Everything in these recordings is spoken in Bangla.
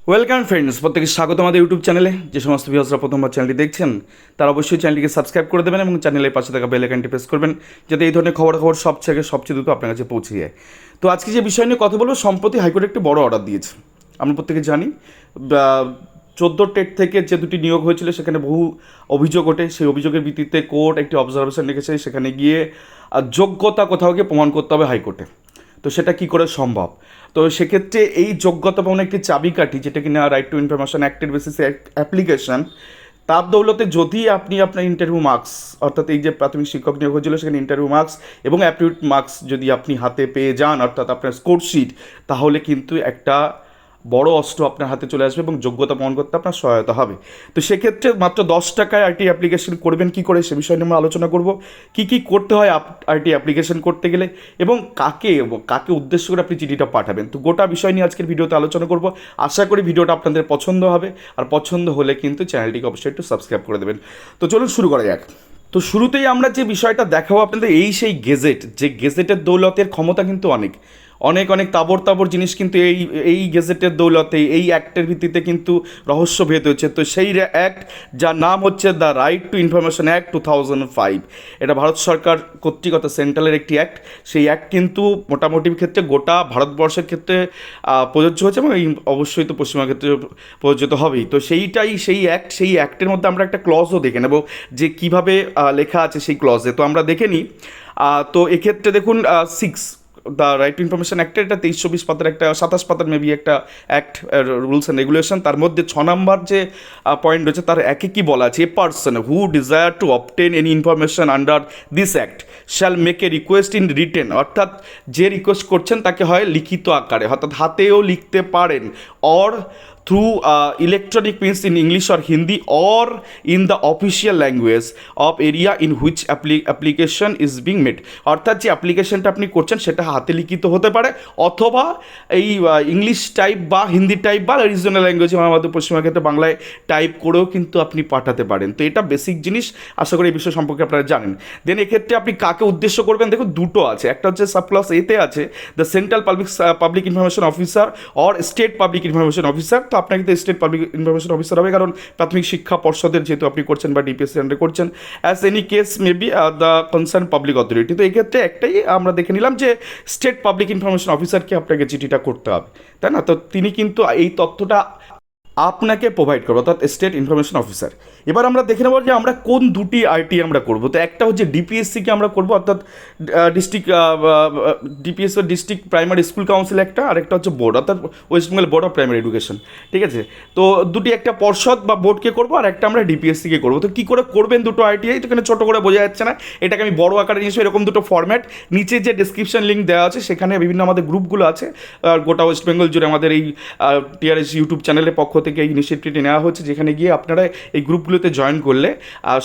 ওয়েলকাম ফ্রেন্ডস, প্রত্যেকে স্বাগত আমাদের ইউটিউব চ্যানেলে। যে সমস্ত ভিউয়ার্সরা প্রথমবার চ্যানেলটি দেখছেন তারা অবশ্যই চ্যানেলটিকে সাবস্ক্রাইব করে দেবেন এবং চ্যানেলের পাশে থাকা বেল আইকনটি প্রেস করবেন, যাতে এই ধরনের খবর সবচেয়ে দ্রুত আপনার কাছে পৌঁছে যায়। তো আজকে যে বিষয় নিয়ে কথা বলবো, সম্প্রতি হাইকোর্ট একটি বড় অর্ডার দিয়েছে। আমরা প্রত্যেকে জানি 14 টেট থেকে যে দুটি নিয়োগ হয়েছিল সেখানে বহু অভিযোগ ওঠে। সেই অভিযোগের ভিত্তিতে কোর্ট একটি অবজারভেশন রেখেছে, সেখানে গিয়ে যোগ্যতা কোথাও গিয়ে প্রমাণ করতে হবে হাইকোর্টে। তো সেটা কি করে সম্ভব? তো সেক্ষেত্রে এই যোগ্যতা পাওয়ার একটি চাবিকাঠি, যেটা কিনা রাইট টু ইনফরমেশন অ্যাক্টের বেসিসে অ্যাপ্লিকেশন, তার দৌলতে যদি আপনি আপনার ইন্টারভিউ মার্কস, অর্থাৎ এই যে প্রাথমিক শিক্ষক নিয়োগ হয়েছিল সেখানে ইন্টারভিউ মার্কস এবং অ্যাপটিটিউড মার্কস যদি আপনি হাতে পেয়ে যান, অর্থাৎ আপনার স্কোরশিট, তাহলে কিন্তু একটা বড় অস্ত্র আপনার হাতে চলে আসবে এবং যোগ্যতা প্রমাণ করতে আপনার সহায়তা হবে। তো সেক্ষেত্রে মাত্র 10 টাকায় আইটি অ্যাপ্লিকেশন করবেন কী করে, সে বিষয় নিয়ে আমরা আলোচনা করব। কী করতে হয় আইটি অ্যাপ্লিকেশন করতে গেলে এবং কাকে উদ্দেশ্য করে আপনি চিঠিটা পাঠাবেন। তো গোটা বিষয় নিয়ে আজকের ভিডিওতে আলোচনা করব। আশা করি ভিডিওটা আপনাদের পছন্দ হবে, আর পছন্দ হলে কিন্তু চ্যানেলটিকে অবশ্যই একটু সাবস্ক্রাইব করে দেবেন। তো চলুন শুরু করা যাক। তো শুরুতেই আমরা যে বিষয়টা দেখাবো আপনাদের, সেই গেজেট, যে গেজেটের দৌলতের ক্ষমতা কিন্তু অনেক তাবর জিনিস কিন্তু এই গেজেটের দৌলতে, এই অ্যাক্টের ভিত্তিতে কিন্তু রহস্যভেদ হয়েছে। তো সেই অ্যাক্ট, যার নাম হচ্ছে the right to information act 2005, এটা ভারত সরকার কর্তৃক সেন্ট্রালের একটি অ্যাক্ট। সেই অ্যাক্ট কিন্তু মোটামুটি ক্ষেত্রে গোটা ভারতবর্ষের ক্ষেত্রে প্রযোজ্য হয়েছে এবং অবশ্যই তো পশ্চিমবঙ্গের ক্ষেত্রে প্রযোজ্য হবেই। তো সেই অ্যাক্টের মধ্যে আমরা একটা ক্লজও দেখে নেব যে কীভাবে লেখা আছে সেই ক্লজে। তো আমরা দেখে নিই। তো এক্ষেত্রে দেখুন 6 দ্য রাইট টু ইনফরমেশন অ্যাক্টের, এটা 23-24 পাতার, একটা 27 পাতার মেবি একটা অ্যাক্ট, রুলস অ্যান্ড রেগুলেশন। তার মধ্যে 6 নম্বর যে পয়েন্ট রয়েছে তার একে কি বলা আছে, a person who desire to obtain any information under this act shall make a request in written, অর্থাৎ যে রিকোয়েস্ট করছেন তাকে হয় লিখিত আকারে, অর্থাৎ হাতেও লিখতে পারেন, or through electronic means in English or Hindi, or in the official language of area in which application is being made, অর্থাৎ যে অ্যাপ্লিকেশনটা আপনি করছেন সেটা হাতে লিখিত হতে পারে, অথবা এই ইংলিশ টাইপ বা হিন্দি টাইপ বা রিজনাল ল্যাঙ্গুয়েজ, আমাদের পশ্চিমবঙ্গের ক্ষেত্রে বাংলায় টাইপ করেও কিন্তু আপনি পাঠাতে পারেন। তো এটা বেসিক জিনিস, আশা করি এই বিষয় সম্পর্কে আপনারা জানেন। দেন এক্ষেত্রে আপনি কাকে উদ্দেশ্য করবেন, দেখুন দুটো আছে। একটা হচ্ছে সাবক্লস এতে আছে the central public information officer or state public information officer. তো আপনাকে তো স্টেট পাবলিক ইনফরমেশন অফিসার হবে, কারণ প্রাথমিক শিক্ষা পর্ষদের যেহেতু আপনি করছেন বা ডিপিএসসি আন্ডারে করছেন, as any case may be the concern public authority. তো এক্ষেত্রে একটাই আমরা দেখে নিলাম যে স্টেট পাবলিক ইনফরমেশন অফিসারকে আপনাকে চিঠিটা করতে হবে, তাই না? তো তিনি কিন্তু এই তথ্যটা আপনাকে প্রোভাইড করবো, অর্থাৎ স্টেট ইনফরমেশন অফিসার। এবার আমরা দেখে নেব যে আমরা কোন দুটি আইটি আমরা করব। তো একটা হচ্ছে ডিপিএসসিকে আমরা করব, অর্থাৎ DPSC district primary school council একটা, আর একটা হচ্ছে বোর্ড, অর্থাৎ West Bengal board of primary education. ঠিক আছে, তো দুটি, একটা পর্ষদ বা বোর্ডকে করবো আর একটা আমরা ডিপিএসসিকে করবো। তো কী করে করবেন দুটো আইটিআই, তো এখানে ছোটো করে বোঝা যাচ্ছে না, এটাকে আমি বড় আকারে নিয়ে এরকম দুটো ফরম্যাট, নিচে যে ডিসক্রিপশন লিঙ্ক দেওয়া আছে সেখানে বিভিন্ন আমাদের গ্রুপগুলো আছে গোটা ওয়েস্ট বেঙ্গল জুড়ে। আমাদের এই টিআরএস ইউটিউব চ্যানেলের পক্ষ থেকে এই ইনিশিয়েটিভটি নেওয়া হচ্ছে, যেখানে গিয়ে আপনারা এই গ্রুপগুলোতে জয়েন করলে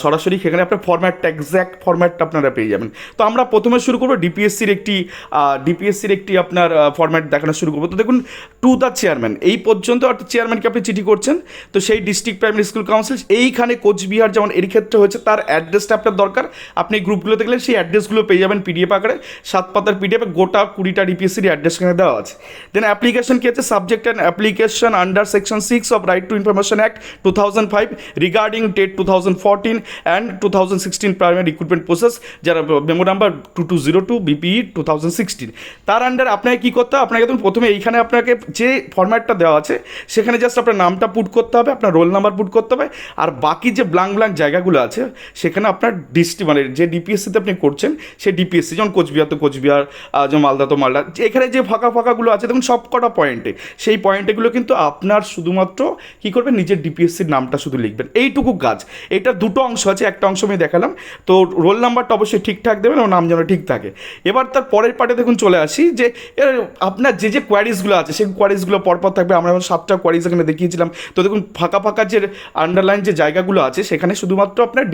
সরাসরি সেখানে আপনার ফরম্যাটটা, এক্স্যাক্ট ফরম্যাটটা আপনারা পেয়ে যাবেন। তো আমরা প্রথমে শুরু করবো ডিপিএসসির একটি আপনার ফরম্যাট দেখানো শুরু করবো। তো দেখুন, টু দ্য চেয়ারম্যান, এই পর্যন্ত অর্থাৎ চেয়ারম্যানকে আপনি চিঠি করছেন। তো সেই ডিস্ট্রিক্ট প্রাইমারি স্কুল কাউন্সিল, এইখানে কোচবিহার যেমন এর ক্ষেত্রে হচ্ছে, তার অ্যাড্রেসটা আপনার দরকার। আপনি গ্রুপগুলোতে গেলে সেই অ্যাড্রেসগুলো পেয়ে যাবেন পিডিএফ আকারে, 7 পাতার পিডিএফে গোটা 20টা ডিপিএসসির অ্যাড্রেস এখানে দেওয়া আছে। দেন অ্যাপ্লিকেশন কি আছে, subject and application under section 6 of right to information act 2005 regarding TET 2014 and 2016 primary recruitment process, যারা মেমো নাম্বার 2202 বিপিই 2016। তার আন্ডার আপনাকে কী করতে হবে, আপনাকে দেখুন প্রথমে এইখানে আপনাকে যে ফরম্যাটটা দেওয়া আছে সেখানে জাস্ট আপনার নামটা পুট করতে হবে, আপনার রোল নাম্বার পুট করতে হবে, আর বাকি যে ব্ল্যাঙ্ক জায়গাগুলো আছে সেখানে আপনার ডিস্ট্রিক্ট, মানে যে ডিপিএসসিতে আপনি করছেন সেই ডিপিএসসি, যেমন কোচবিহার তো কোচবিহার, যে মালদা তো মালদা, এখানে যে ফাঁকাগুলো আছে দেখুন সব কটা পয়েন্টে, সেই পয়েন্টগুলো কিন্তু আপনার শুধুমাত্র কী করবেন, নিজের ডিপিএসসির নামটা শুধু লিখবেন, এইটুকু কাজ। এটা দুটো অংশ আছে, একটা অংশ আমি দেখালাম। তো রোল নাম্বারটা অবশ্যই ঠিকঠাক দেবেন ও নাম যেন ঠিক থাকে। এবার তার পরের পার্টে দেখুন চলে আসি, যে আপনার যে কোয়ারিজগুলো আছে সেই কোয়ারিজগুলো পরপর থাকবে। আমরা 7টা কোয়ারিজ এখানে দেখিয়েছিলাম। তো দেখুন ফাঁকা যে আন্ডারলাইন যে জায়গাগুলো আছে সেখানে শুধুমাত্র আপনার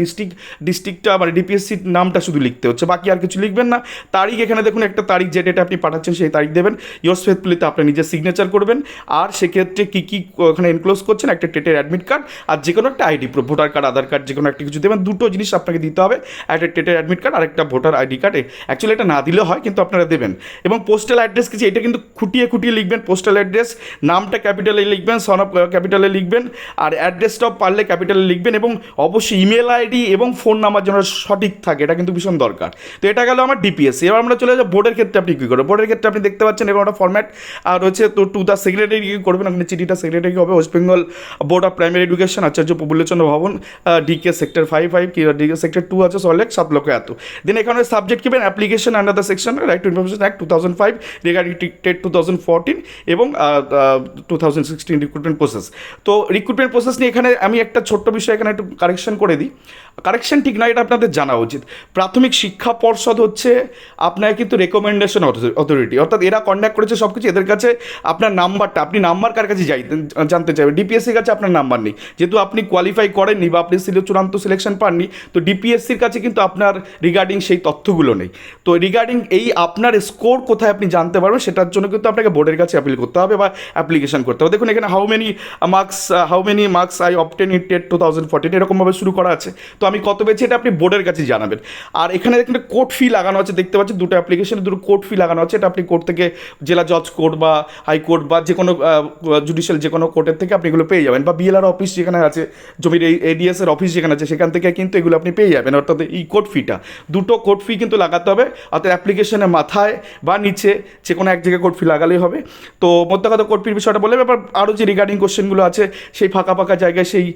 ডিস্ট্রিক্টটা মানে ডিপিএসসির নামটা শুধু লিখতে হচ্ছে, বাকি আর কিছু লিখবেন না। তারিখ, এখানে দেখুন একটা তারিখ, যে ডেটে আপনি পাঠাচ্ছেন সেই তারিখ দেবেন। ইয়োর্স ফেথফুলিতে আপনি নিজের সিগনেচার করবেন। আর সেক্ষেত্রে কী ওখানে এনক্লোজ করছেন, একটা টেটের অ্যাডমিট কার্ড আর যে কোনো একটা আইডি প্রুফ, ভোটার কার্ড, আধার কার্ড, যে কোনো একটা কিছু দেবেন। দুটো জিনিস আপনাকে দিতে হবে, একটা টেটের অ্যাডমিট কার্ড আর একটা ভোটার আইডি কার্ডে। অ্যাকচুয়ালি এটা না দিলেও হয়, কিন্তু আপনারা দেবেন। এবং পোস্টাল অ্যাড্রেস কিছু, এটা কিন্তু খুঁটিয়ে খুঁটিয়ে লিখবেন। পোস্টাল অ্যাড্রেস নামটা ক্যাপিটালে লিখবেন, সন অফ ক্যাপিটালে লিখবেন, আর অ্যাড্রেসটাও পারলে ক্যাপিটালে লিখবেন। এবং অবশ্যই ইমেল আইডি এবং ফোন নাম্বার যেন সঠিক থাকে, এটা কিন্তু ভীষণ দরকার। তো এটা গেল আমার ডিপিএসসি। এবার আমরা চলে যাব বোর্ডের ক্ষেত্রে আপনি কী করবেন। বোর্ডের ক্ষেত্রে আপনি দেখতে পাচ্ছেন এরকম একটা ফর্ম্যাট রয়েছে। তো টু দ্য সেক্রেটারি কী করবেন, ওখানে চিঠিটা সেক্রেটারি হবে West Bengal board of primary education, Acharya Prafullachandra Bhavan, DK sector 5 কি ডিকে সেক্টর 2 আছে, সল্টলেক 7 লক্ষ এত। দেন এখানে সাবজেক্ট কিবেন application under the section right to information act 2005 regarding TET 2014 এবং 2016 রিক্রুটমেন্ট প্রসেস। তো রিক্রুটমেন্ট প্রসেস নিয়ে এখানে আমি একটা ছোট্ট বিষয় এখানে একটু কারেকশন করে দিই। কারেকশন ঠিক না, এটা আপনাদের জানা উচিত। প্রাথমিক শিক্ষা পর্ষদ হচ্ছে আপনার কিন্তু রেকমেন্ডেশন অথরিটি, অর্থাৎ এরা কন্ডাক্ট করেছে সব কিছু। এদের কাছে আপনার নাম্বারটা, আপনি নাম্বার কার কাছে জানতে চাইবেন, ডিপিএসসির কাছে আপনার নাম্বার নেই, যেহেতু আপনি কোয়ালিফাই করেননি বা আপনি চূড়ান্ত সিলেকশন পাননি, তো ডিপিএসসির কাছে কিন্তু আপনার রিগার্ডিং সেই তথ্যগুলো নেই। তো রিগার্ডিং এই আপনার স্কোর কোথায় আপনি জানতে পারবেন, সেটার জন্য কিন্তু আপনাকে বোর্ডের কাছে অ্যাপিল করতে হবে বা অ্যাপ্লিকেশন করতে হবে। দেখুন এখানে how many marks I obtain in TET 2014 এরকমভাবে শুরু করা আছে। তো আমি কত পেয়েছি এটা আপনি বোর্ডের কাছে জানাবেন। আর এখানে একটা কোর্ট ফি লাগানো আছে, দেখতে পাচ্ছেন দুটো অ্যাপ্লিকেশনে দুটো কোর্ট ফি লাগানো আছে। এটা আপনি কোর্ট থেকে, জেলা জজ কোর্ট বা হাইকোর্ট বা যে কোনো জুডিশিয়াল যে কোনো কোর্টের থেকে আপনি এগুলো পেয়ে যাবেন, বা বিএলআর অফিস যেখানে আছে, জমির এডিএসের অফিস যেখানে আছে, সেখান থেকে কিন্তু এগুলো আপনি পেয়ে যাবেন। অর্থাৎ এই কোর্ট ফিটা, দুটো কোর্ট ফি কিন্তু লাগাতে হবে। অর্থাৎ অ্যাপ্লিকেশনের মাথায় বা নিচে যে কোনো এক জায়গায় কোর্ট ফি লাগালেই হবে। তো মধ্যে কথা কোর্ট ফির বিষয়টা বলে, ব্যাপার আরও যে রিগার্ডিং কোশ্চেনগুলো আছে সেই ফাঁকা ফাঁকা জায়গায় সেই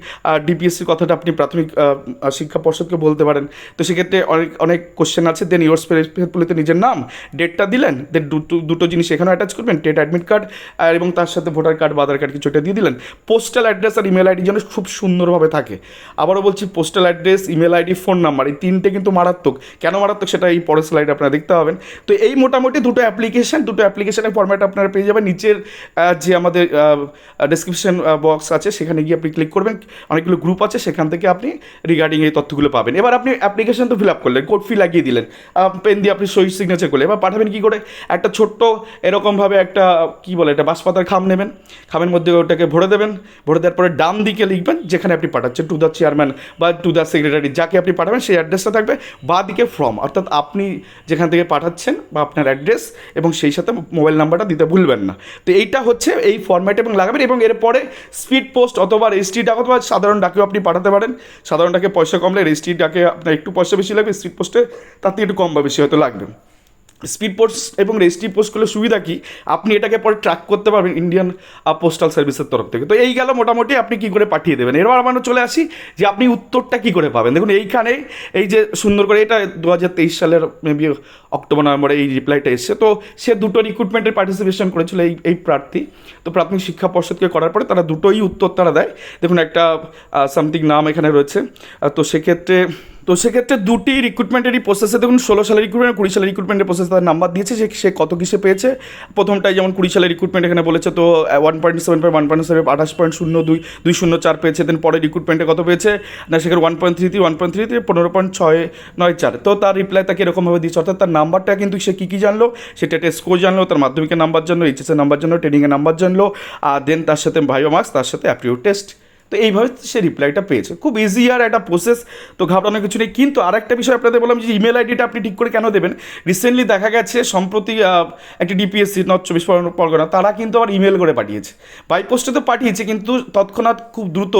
ডিপিএসসির কথাটা আপনি প্রাথমিক শিক্ষা পর্ষদকে বলতে পারেন। তো সেক্ষেত্রে অনেক কোশ্চেন আছে। দেন ইয়োর ফেথফুলিতে নিজের নাম, ডেটটা দিলেন, দেন দুটো জিনিস এখানে অ্যাটাচ করবেন, টেট অ্যাডমিট কার্ড এবং তার সাথে ভোটার কার্ড বা আধার কার্ড কিছু এটা দিয়ে দিলেন। পোস্টাল অ্যাড্রেস আর ইমেল আইডি যেন খুব সুন্দরভাবে থাকে। আবারও বলছি, postal address, email ID, phone number, এই তিনটে কিন্তু মারাত্মক। কেন মারাত্মক সেটা এই পরের স্লাইডে আপনারা দেখতে পাবেন। তো এই মোটামুটি দুটো অ্যাপ্লিকেশনের ফরম্যাট আপনারা পেয়ে যাবেন। নিচের যে আমাদের ডেসক্রিপশন বক্স আছে সেখানে গিয়ে আপনি ক্লিক করবেন, অনেকগুলো গ্রুপ আছে, সেখান থেকে আপনি রিগার্ডিং এই তথ্যগুলো পাবেন। এবার আপনি অ্যাপ্লিকেশন তো ফিল আপ করলেন, কোড ফি লাগিয়ে দিলেন, পেন দিয়ে আপনি সই সিগনেচার করলেন। এবার পাঠাবেন কী করে, একটা ছোট্ট এরকমভাবে একটা কী বলে, এটা বাঁশপাতার খাম নেবেন, খামের মধ্যে ওটাকে ভরে দেবেন। ভরে দেওয়ার পরে ডান দিকে লিখবেন যেখানে আপনি পাঠাচ্ছেন, টু দ্য চেয়ারম্যান বা টু দ্য সেক্রেটারি, যাকে আপনি পাঠাবেন সেই অ্যাড্রেসটা থাকবে। বা দিকে ফ্রম, অর্থাৎ আপনি যেখান থেকে পাঠাচ্ছেন বা আপনার অ্যাড্রেস, এবং সেই সাথে মোবাইল নাম্বারটা দিতে ভুলবেন না। তো এইটা হচ্ছে এই ফরম্যাটে এবং লাগাবেন। এবং এরপরে স্পিড পোস্ট অথবা রেজিস্ট্রি ডাক অথবা সাধারণ ডাকেও আপনি পাঠাতে পারেন। সাধারণ ডাকে পয়সা কমলে, রেজিস্ট্রি ডাকে আপনার একটু পয়সা বেশি লাগবে, স্পিড পোস্টে তার থেকে একটু কম বা বেশি হয়তো লাগবে। স্পিড পোস্ট এবং রেজিস্ট্রি পোস্টগুলোর সুবিধা কি, আপনি এটাকে পরে ট্র্যাক করতে পারবেন ইন্ডিয়ান পোস্টাল সার্ভিসের তরফ থেকে। তো এই গেল মোটামুটি আপনি কী করে পাঠিয়ে দেবেন। এবার আমরা চলে আসি যে আপনি উত্তরটা কী করে পাবেন। দেখুন এইখানে এই যে সুন্দর করে, এটা 2023 সালের মেবি অক্টোবর নভেম্বরে এই রিপ্লাইটা এসছে। তো সে দুটো রিক্রুটমেন্টের পার্টিসিপেশন করেছিল এই প্রার্থী। তো প্রাথমিক শিক্ষা পর্ষদকে করার পরে তারা দুটোই উত্তর তারা দেয়। দেখুন একটা সামথিং নাম এখানে রয়েছে। তো সেক্ষেত্রে দুটি রিক্রুটমেন্টেরই প্রসেসে দেখুন 16 সালের রিক্রুটমেন্ট, 20 সালের রিক্রুটমেন্টের প্রসেস তার নাম্বার দিয়েছে যে সে কত কিসে পেয়েছে। প্রথমটাই যেমন 20 সালের রিক্রুটমেন্ট এখানে বলেছে, তো 1.7 28.02 204 পেয়েছে। দেন পরে রিক্রুটমেন্টে কত পেয়েছে না, সেখানে 1.33 15.694। তো তার রিপ্লাই তাকে এরকমভাবে দিয়েছে, অর্থাৎ তার নাম্বারটা কিন্তু সে কী জানলো, সে টেটের স্কোর জানলো, তার মাধ্যমিকের নাম্বার জানলো, এইচএসের নাম্বার জানলো, ট্রেনিংয়ের নাম্বার জানলো, আর দেন তার সাথে ভাইভা মার্কস, তার সাথে অ্যাপটিটিউড টেস্ট। তো এইভাবে সে রিপ্লাইটা পেয়েছে। খুব ইজি আর একটা প্রসেস, তো ঘাবড়ানোর কিছু নেই। কিন্তু আরেকটা বিষয় আপনাদের বললাম যে ইমেল আইডিটা আপনি ঠিক করে কেন দেবেন। রিসেন্টলি দেখা গেছে সম্প্রতি একটি ডিপিএসসি নর্থ 24 পরগনা, তারা কিন্তু আবার ইমেল করে পাঠিয়েছে। বাই পোস্টে তো পাঠিয়েছে, কিন্তু তৎক্ষণাৎ খুব দ্রুত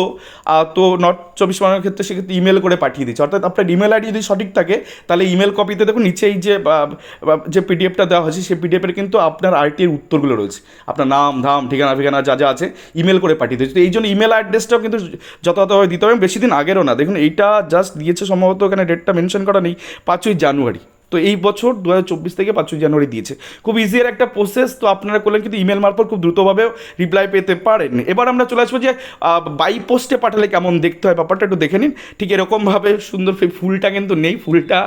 তো নর্থ 24 পরগনার ক্ষেত্রে সেক্ষেত্রে ইমেল করে পাঠিয়ে দিচ্ছে। অর্থাৎ আপনার ইমেল আইডি যদি সঠিক থাকে তাহলে ইমেল কপিতে দেখুন নিচেই যে পিডিএফটা দেওয়া হয়েছে সেই পিডিএফের কিন্তু আপনার আরটির উত্তরগুলো রয়েছে, আপনার নাম ধাম ঠিকানা যা যা আছে ইমেল করে পাঠিয়ে দিচ্ছে। তো এই জন্য ইমেল অ্যাড্রেসটাও কিন্তু যথাযথভাবে দিতে হবে। বেশি দিন আগেরও না, দেখুন এইটা জাস্ট দিয়েছে সম্ভবত, এখানে ডেটটা মেনশন করা নেই, 5ই জানুয়ারি। তো এই বছর 2024 থেকে 5ই জানুয়ারি দিয়েছে। খুব ইজি এর একটা প্রসেস। তো আপনারা করলেন কিন্তু ইমেল মারফত খুব দ্রুতভাবেও রিপ্লাই পেতে পারেন। এবার আমরা চলে আসবো যে বাই পোস্টে পাঠালে কেমন দেখতে হয়, ব্যাপারটা একটু দেখে নিন। ঠিক এরকমভাবে সুন্দর ফুলটা কিন্তু নেই, ফুলটা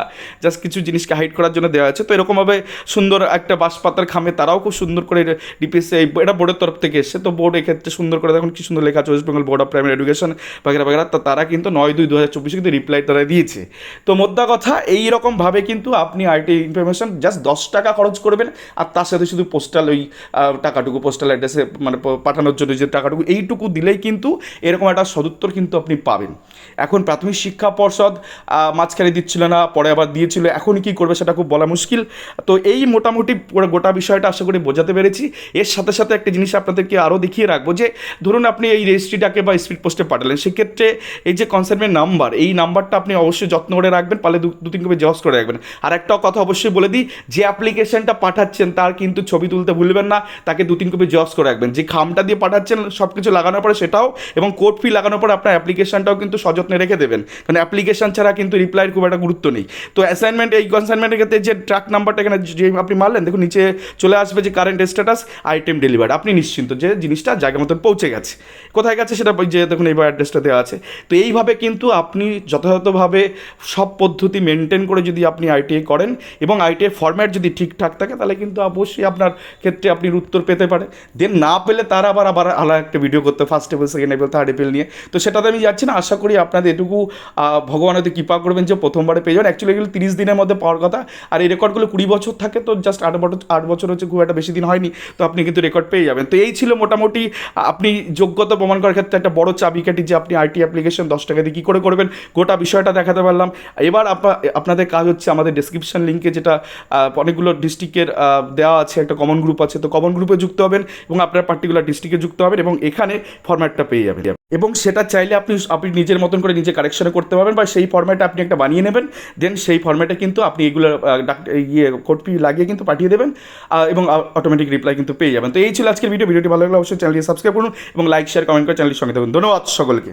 জাস্ট কিছু জিনিসকে হাইড করার জন্য দেওয়া আছে। তো এরকমভাবে সুন্দর একটা বাঁশপাতার খামে তারাও খুব সুন্দর করে ডিপিএসসি, এটা বোর্ডের তরফ থেকে এসছে। তো বোর্ড এক্ষেত্রে সুন্দর করে দেখুন কি সুন্দর লেখা আছে, West Bengal board of primary education বাগেরা। তো তারা কিন্তু 9/2/2024 কিন্তু রিপ্লাই তারা দিয়েছে। তো মোদ্দা কথা এইরকমভাবে কিন্তু আপনি আপনি আইটি ইনফরমেশন জাস্ট 10 টাকা খরচ করবেন, আর তার সাথে শুধু পোস্টাল ওই টাকাটুকু পোস্টাল অ্যাড্রেসে মানে পাঠানোর জন্য যে টাকাটুকু, এইটুকু দিলেই কিন্তু এরকম একটা সদুত্তর কিন্তু আপনি পাবেন। এখন প্রাথমিক শিক্ষা পর্ষদ মাঝখানে দিচ্ছিল না, পরে আবার দিয়েছিল, এখন কী করবে সেটা খুব বলা মুশকিল। তো এই মোটামুটি পুরো গোটা বিষয়টা আশা করি বোঝাতে পেরেছি। এর সাথে সাথে একটা জিনিস আপনাদেরকে আরও দেখিয়ে রাখবো, যে ধরুন আপনি এই রেজিস্ট্রিটাকে বা স্পিড পোস্টে পাঠালেন, সেক্ষেত্রে এই যে কনসার্নের নাম্বার, এই নাম্বারটা আপনি অবশ্যই যত্ন করে রাখবেন, পারলে দু তিন কপি জেরক্স করে রাখবেন। আর একটা কথা অবশ্যই বলে দিই, যে অ্যাপ্লিকেশনটা পাঠাচ্ছেন তার কিন্তু ছবি তুলতে ভুলবেন না, তাকে 2-3 কপি জেরক্স করে রাখবেন। যে খামটা দিয়ে পাঠাচ্ছেন সব কিছু লাগানোর পরে সেটাও, এবং কোড ফি লাগানোর পরে আপনার অ্যাপ্লিকেশনটাও কিন্তু সযত্নে রেখে দেবেন, কারণ অ্যাপ্লিকেশন ছাড়া কিন্তু রিপ্লাইয়ের খুব একটা গুরুত্ব নেই। তো অ্যাসাইনমেন্ট, এই কনসাইনমেন্টের ক্ষেত্রে যে ট্র্যাক নাম্বারটা এখানে যে আপনি মারলেন, দেখুন নিচে চলে আসবে যে কারেন্ট স্ট্যাটাস, আইটেম ডেলিভার্ড, আপনি নিশ্চিন্ত যে জিনিসটা জায়গা মতন পৌঁছে গেছে। কোথায় গেছে সেটা যে দেখুন এইবার অ্যাড্রেসটা দেওয়া আছে। তো এইভাবে কিন্তু আপনি যথাযথভাবে সব পদ্ধতি মেনটেন করে যদি আপনি আইটিআই করেন এবং আইটিআই ফরম্যাট যদি ঠিকঠাক থাকে, তাহলে কিন্তু অবশ্যই আপনার ক্ষেত্রে আপনি উত্তর পেতে পারে। দেন না পেলে তার আবার আলাদা একটা ভিডিও করতে, first APL, second APL, third APL নিয়ে। তো সেটাতে আমি যাচ্ছি না, আশা করি আপনাদের এটুকু ভগবান হয়তো কৃপা করবেন যে প্রথমবারে পেয়ে যাবেন। অ্যাকচুয়ালি এগুলো 30 দিনের মধ্যে পাওয়ার কথা, আর এই রেকর্ডগুলো 20 বছর থাকে, তো জাস্ট 8 বছর হচ্ছে, খুব একটা বেশি দিন হয়নি, তো আপনি কিন্তু রেকর্ড পেয়ে যাবেন। তো এই ছিল মোটামুটি আপনি যোগ্যতা প্রমাণ করার ক্ষেত্রে একটা বড় চাবিকাঠি, যে আপনি আইটি অ্যাপ্লিকেশন 10 টাকা দিয়ে কী করে করবেন, গোটা বিষয়টা দেখাতে পারলাম। এবার আপনাদের কাজ হচ্ছে আমাদের ডেসক্রিপশন লিঙ্কে, যেটা অনেকগুলো ডিস্ট্রিক্টের দেওয়া আছে, একটা কমন গ্রুপ আছে, তো কমন গ্রুপে যুক্ত হবেন এবং আপনার পার্টিকুলার ডিস্ট্রিক্টে যুক্ত হবেন, এবং এখানে ফরম্যাটটা পেয়ে যাবেন, এবং সেটা চাইলে আপনি নিজের মতন করে নিজে কারেকশনে করতে পারবেন, বা সেই ফরম্যাটে আপনি একটা বানিয়ে নেবেন। দেন সেই ফরম্যাটে কিন্তু আপনি এগুলো কোড ফি লাগিয়ে কিন্তু পাঠিয়ে দেবেন, এবং অটোমেটিক রিপ্লাই কিন্তু পেয়ে যাবেন। তো এই ছিল আজকের ভিডিওটি ভালো লাগলে অবশ্যই চ্যানেলটি সাবস্ক্রাইব করুন এবং লাইক, শেয়ার, কমেন্ট করে চ্যানেলটির সঙ্গে থাকুন। ধন্যবাদ সকলকে।